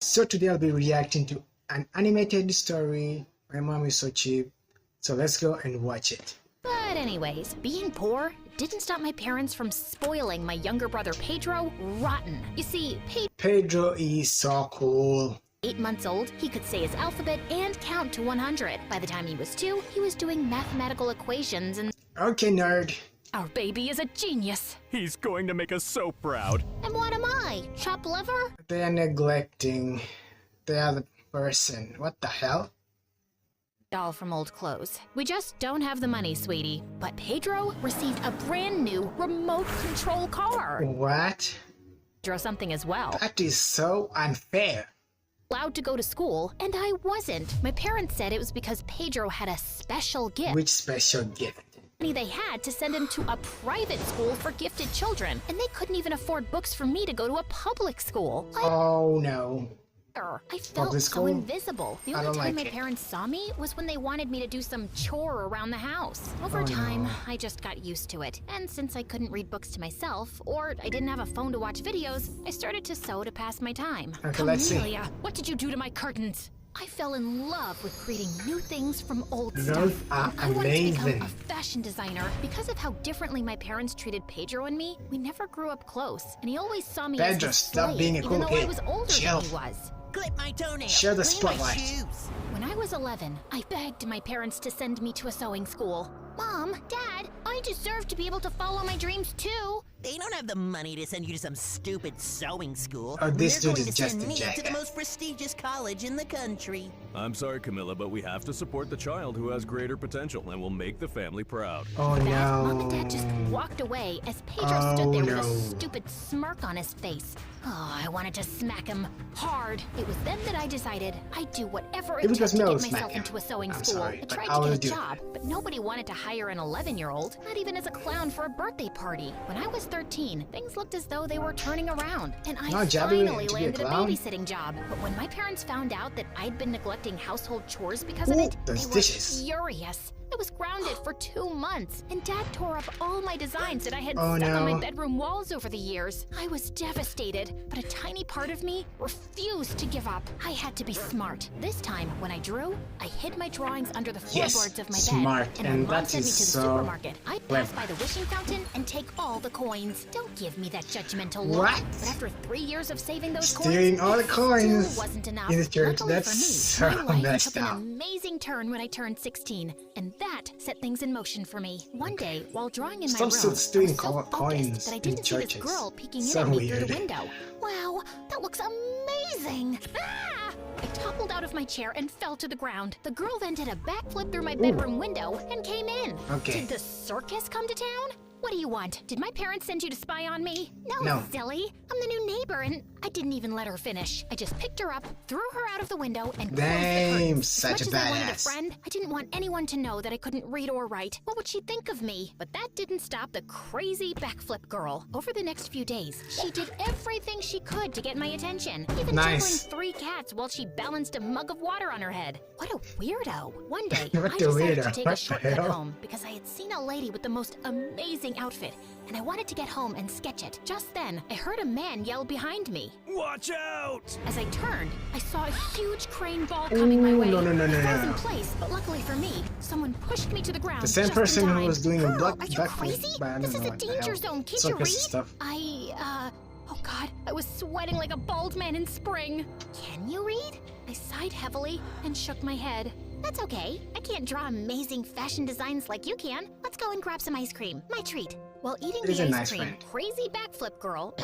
So today I'll be reacting to an animated story. My mom is so cheap. So let's go and watch it. But anyways, being poor didn't stop my parents from spoiling my younger brother Pedro rotten. You see, Pedro is so cool. 8 months old, he could say his alphabet and count to 100. By the time he was 2, he was doing mathematical equations and... Okay, nerd. Our baby is a genius. He's going to make us so proud. And what am I? Chopped liver? They are neglecting the other person. What the hell? Doll from old clothes. We just don't have the money, sweetie. But Pedro received a brand new remote control car. What? Pedro something as well. That is so unfair. Allowed to go to school, and I wasn't. My parents said it was because Pedro had a special gift. Which special gift? They had to send him to a private school for gifted children, and they couldn't even afford books for me to go to a public school. Oh no. I felt so invisible. The only time my it. parents saw me was when they wanted me to do some chore around the house. Over time, I just got used to it. And since I couldn't read books to myself, or I didn't have a phone to watch videos, I started to sew to pass my time. Okay, let's see. Camellia, what did you do to my curtains? I fell in love with creating new things from old Those stuff. are I wanted to amazing. become a fashion designer. Because of how differently my parents treated Pedro and me, we never grew up close, and he always saw me as Pedro, his stop slave, being a even cool though kid. I was older Chill. than he was. Clip my toenails. Share the Clean my spotlight. shoes. When I was 11, I begged my parents to send me to a sewing school. Mom, Dad, I deserve to be able to follow my dreams too. They don't have the money to send you to some stupid sewing school. Oh, this They're dude going is to just send a me to the jackass. most prestigious college in the country. I'm sorry, Camilla, but we have to support the child who has greater potential and will make the family proud. Oh That, no. Mom and Dad just walked away as Pedro Oh, stood there with no. a stupid smirk on his face. Oh, I wanted to smack him hard. It was then that I decided I'd do whatever If it it was took me, I to would get smack myself him. into a sewing I'm school. sorry, I but tried I to will get do a it. job, but nobody wanted to hire an 11-year-old, not even as a clown for a birthday party. When I was 13, things looked as though they were turning around, and I No, Jabby, finally to be a landed a clown? babysitting job. But when my parents found out that I'd been neglecting household chores because of Ooh, it, they those were dishes. furious. I was grounded for 2 months, and Dad tore up all my designs that I had Oh, stuck on no. my bedroom walls over the years. I was devastated, but a tiny part of me refused to give up. I had to be smart. This time, when I drew, I hid my drawings under the Yes, floorboards of my smart, bed. and when Mom that sent me is to the so supermarket, I'd pass clever. by the wishing fountain and take all the coins. Don't give me that judgmental look. What? But after 3 years of saving those Stealing coins, all the it coins still wasn't enough. in the church. Luckily That's for me, so my life messed took an up. amazing turn when I turned 16, and that set things in motion for me. One day, while drawing in my Stop room, still I stealing was so coins focused that I in didn't see this churches. girl peeking So in at me through weird. the window. Wow, that looks amazing! Ah! I toppled out of my chair and fell to the ground. The girl then did a backflip through my bedroom window and came in. Okay. Did the circus come to town? What do you want? Did my parents send you to spy on me? No. Silly. I'm the new neighbor, and I didn't even let her finish. I just picked her up, threw her out of the window, and closed the Damn, curtains. such as a much as I wanted a badass. friend, I didn't want anyone to know that I couldn't read or write. What would she think of me? But that didn't stop the crazy backflip girl. Over the next few days, she did everything she could to get my attention, even Nice. juggling 3 cats while she balanced a mug of water on her head. What a weirdo. One day, What I a decided weirdo. to take What a the shortcut hell? home because I had seen a lady with the most amazing outfit, and I wanted to get home and sketch it. Just then, I heard a man yell behind me. Watch out! As I turned, I saw a huge crane ball coming my Ooh, way. no, no, no, no, I froze in no. place, but luckily for me, someone pushed me to the ground. The same just in person who time. was doing a Girl, black are you backflip, crazy? but I don't This know is a what the danger hell. zone. Can't Circus you read? stuff. Oh God, I was sweating like a bald man in spring. Can you read? I sighed heavily and shook my head. That's okay. I can't draw amazing fashion designs like you can. Let's go and grab some ice cream. My treat. While eating He's the a ice nice cream, friend. crazy backflip girl,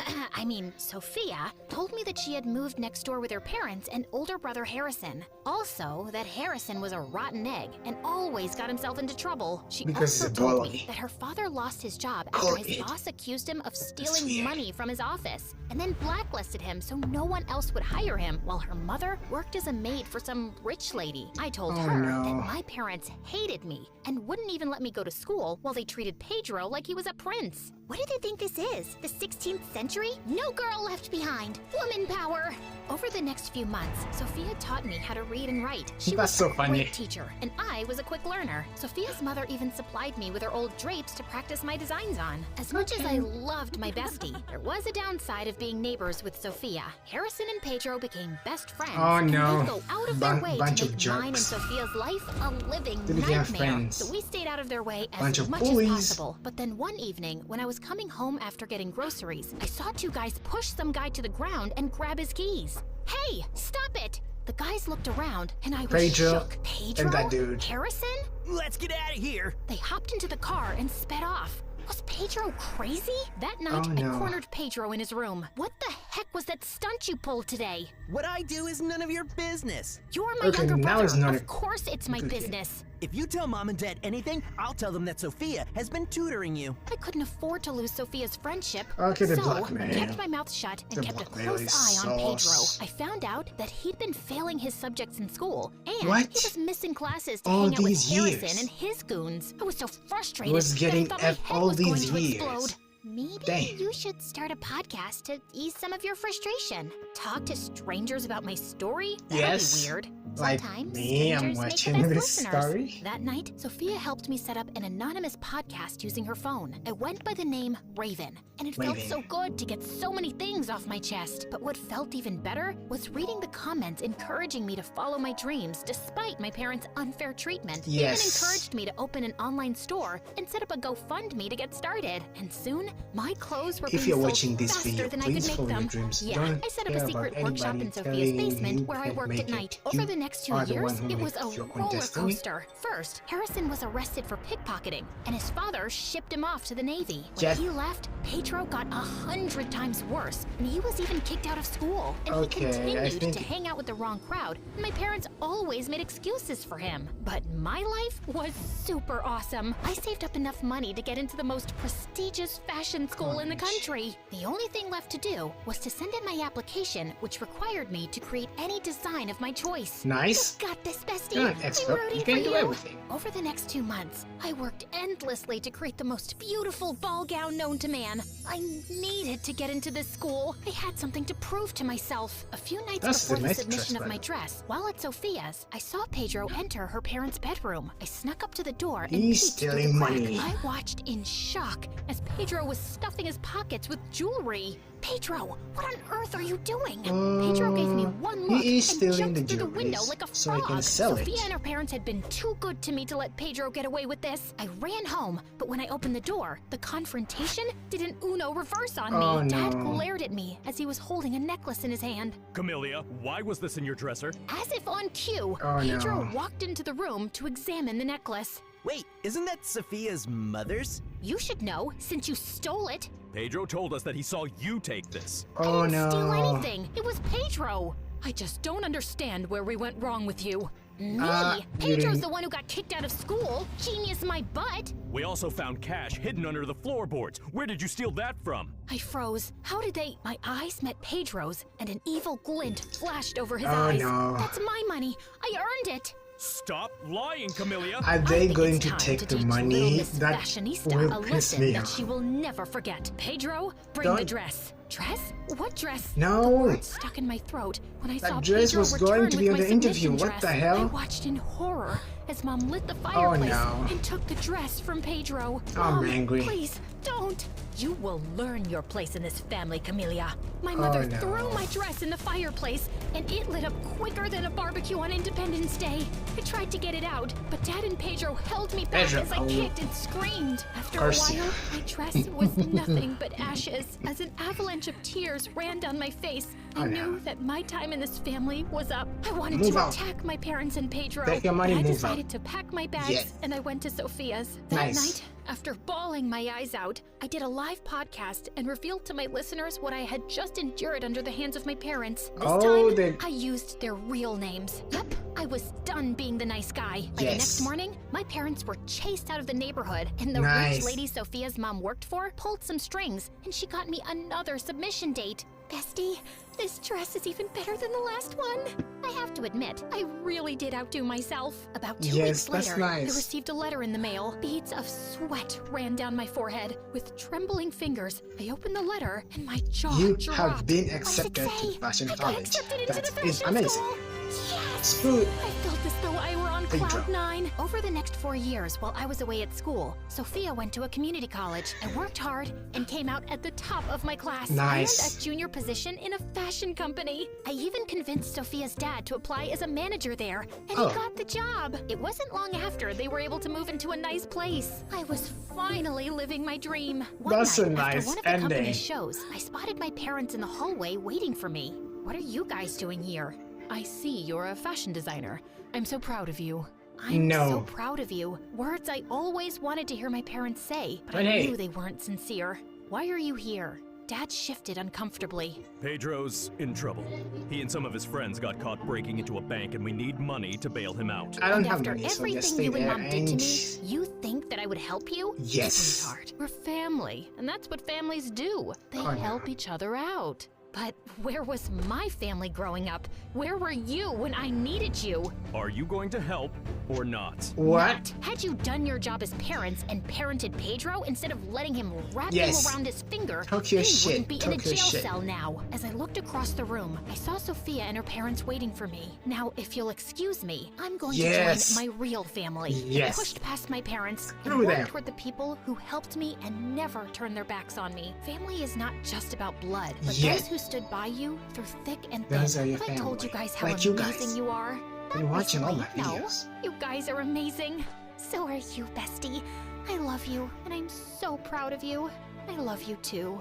Sophia, told me that she had moved next door with her parents and older brother Harrison. Also, that Harrison was a rotten egg and always got himself into trouble. She Because also he's a told bully. me that her father lost his job after his Bullied. boss accused him of weird. stealing money from his office and then blacklisted him so no one else would hire him, while her mother worked as a maid for some rich lady. I told Oh, her no. that my parents hated me and wouldn't even let me go to school while they treated Pedro like he was a prince. What do they think this is? The 16th century? No girl left behind. Woman power. Over the next few months, Sophia taught me how to read and write. She That's was so a funny. great teacher, and I was a quick learner. Sophia's mother even supplied me with her old drapes to practice my designs on. As much as I loved my bestie, there was a downside of being neighbors with Sophia. Harrison and Pedro became best friends. Oh, and no. they'd go out of their way Bunch to of make mine and jerks. Sophia's life a living They became nightmare. friends. So we stayed out of their way as Bunch of much bullies. as possible. But then one evening, when I was coming home after getting groceries, I saw two guys push some guy to the ground and grab his keys. Hey, stop it! The guys looked around, and I was Pedro shook. Pedro? and that dude. Harrison? Let's get out of here. They hopped into the car and sped off. Was Pedro crazy? That night, Oh, no. I cornered Pedro in his room. What the heck was that stunt you pulled today? What I do is none of your business. You're my Okay, younger now brother. it's none Of course it's my Okay. business. If you tell Mom and Dad anything, I'll tell them that Sophia has been tutoring you. I couldn't afford to lose Sophia's friendship. Okay, the so blackmail. I kept my mouth shut and The kept a blackmail close is eye on Pedro. sauce. I found out that he'd been failing his subjects in school, and What? he was missing classes to All hang out with these Harrison years? and his goons. I was so frustrated. Was that getting I thought my F head all was going these to years. explode. Maybe Dang. you should start a podcast to ease some of your frustration. Talk to strangers about my story? That'd Yes. be weird. Like Sometimes me, I'm strangers make the watching best this listeners. story. That night, Sophia helped me set up an anonymous podcast using her phone. I went by the name Raven, and it felt Raven. so good to get so many things off my chest. But what felt even better was reading the comments encouraging me to follow my dreams despite my parents' unfair treatment. They even Yes. encouraged me to open an online store and set up a GoFundMe to get started. And soon, my clothes were If being you're sold watching this faster video, than I please could follow make your them. dreams. Yeah, Don't I set up care a about secret workshop anybody in Sophia's telling basement you where I can't worked make at it. night. You Over the next 2 are the years, one who it was makes a your own roller destiny. coaster. First, Harrison was arrested for pickpocketing, and his father shipped him off to the Navy. When Jet- he left, Pedro got 100 times worse, and he was even kicked out of school. And Okay, he I continued think- to hang out with the wrong crowd, and my parents always made excuses for him. But my life was super awesome. I saved up enough money to get into the most prestigious fashion school in the country. The only thing left to do was to send in my application, which required me to create any design of my choice. Nice. You got this, bestie. You're an I'm expert. rooting You can for do you. everything. Over the next 2 months, I worked endlessly to create the most beautiful ball gown known to man. I needed to get into this school. I had something to prove to myself. A few nights That's before a the nice submission dress, of by my the way. dress, while at Sophia's, I saw Pedro enter her parents' bedroom. I snuck up to the door and He's peeked through stealing the crack. money. I watched in shock as Pedro was stuffing his pockets with jewelry. Pedro, what on earth are you doing? Pedro gave me one look he is and stealing jumped the through the window jewelries like a so he frog. can sell it. Sophia and her parents had been too good to me to let Pedro get away with this. I ran home, but when I opened the door, the confrontation did an Uno reverse on Oh, me. Dad no. glared at me as he was holding a necklace in his hand. Camellia, why was this in your dresser? As if on cue, Oh, Pedro no. walked into the room to examine the necklace. Wait, isn't that Sophia's mother's? You should know, since you stole it. Pedro told us that he saw you take this. Oh I didn't steal no. anything. It was Pedro. I just don't understand where we went wrong with you. Me? You Pedro's didn't- the one who got kicked out of school. Genius my butt. We also found cash hidden under the floorboards. Where did you steal that from? I froze. How did they? My eyes met Pedro's, and an evil glint flashed over his Oh, eyes. no. That's my money. I earned it. Stop lying, Camellia! Are I they think going it's to time take to the teach money? little Miss That Fashionista will a piss lesson me that off. she will never forget. Pedro, bring the Don't- dress. Dress? What dress? No. The words stuck in my throat when I That saw dress Pedro was return going to be with on my the interview. submission What the dress. hell? I watched in horror as Mom lit the fireplace no. and took the dress from Pedro. I'm Mom, angry. Please, don't. You will learn your place in this family, Camellia. My mother no. threw my dress in the fireplace, and it lit up quicker than a barbecue on Independence Day. I tried to get it out, but Dad and Pedro held me back Pedro, as I oh. kicked and screamed. After a Curse you. while, my dress was nothing but ashes. As an avalanche of tears ran down my face, I Oh, no. knew that my time in this family was up. I wanted Move to out. attack my parents and Pedro, Take your money, but I move decided out. to pack my bags, Yes. and I went to Sophia's. That Nice. night, after bawling my eyes out, I did a live podcast and revealed to my listeners what I had just endured under the hands of my parents. This Oh, time, they- I used their real names. Yep, I was done being the nice guy. By the Yes. next morning, my parents were chased out of the neighborhood, and the Nice. rich lady Sophia's mom worked for pulled some strings, and she got me another submission date. Bestie, This dress is even better than the last one. I have to admit, I really did outdo myself. About 2 Yes, weeks that's later, nice. I received a letter in the mail. Beads of sweat ran down my forehead. With trembling fingers, I opened the letter and my jaw You dropped. have been What does it accepted say? to Fashion I got College. accepted into That the is fashion amazing. school. Yes! Good. I felt as though I were on Pedro. cloud 9. Over the next 4 years, while I was away at school, Sophia went to a community college. I worked hard and came out at the top of my class. Nice. I earned a junior position in a fashion company. I even convinced Sophia's dad to apply as a manager there, and Oh. he got the job. It wasn't long after they were able to move into a nice place. I was finally living my dream. One That's night, a nice after one of the ending. company's shows, I spotted my parents in the hallway waiting for me. What are you guys doing here? I see you're a fashion designer. I'm so proud of you. I'm No. so proud of you. Words I always wanted to hear my parents say, but But I hey. knew they weren't sincere. Why are you here? Dad shifted uncomfortably. Pedro's in trouble. He and some of his friends got caught breaking into a bank, and we need money to bail him out. I don't And have after money, so just everything stay you and there Mom did to and... me, you think that I would help you? Yes. Sweetheart, we're family, and that's what families do. They Oh, no. help each other out. But where was my family growing up? Where were you when I needed you? Are you going to help or not? What? Not. Had you done your job as parents and parented Pedro instead of letting him wrap Yes. you around his finger, Talk your he shit. wouldn't be in a Talk your jail shit. cell now. As I looked across the room, I saw Sophia and her parents waiting for me. Now, if you'll excuse me, I'm going Yes. to join my real family. Yes. I pushed past my parents and Screw walked them. toward the people who helped me and never turned their backs on me. Family is not just about blood, but Yeah. those who stood by you through thick and thin. Those are your Have I told you family. guys how Like you amazing guys. you are? Been Not watching all my recently, no. videos. You guys are amazing. So are you, bestie. I love you, and I'm so proud of you. I love you too.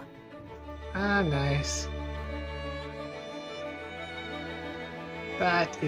Ah, nice. That is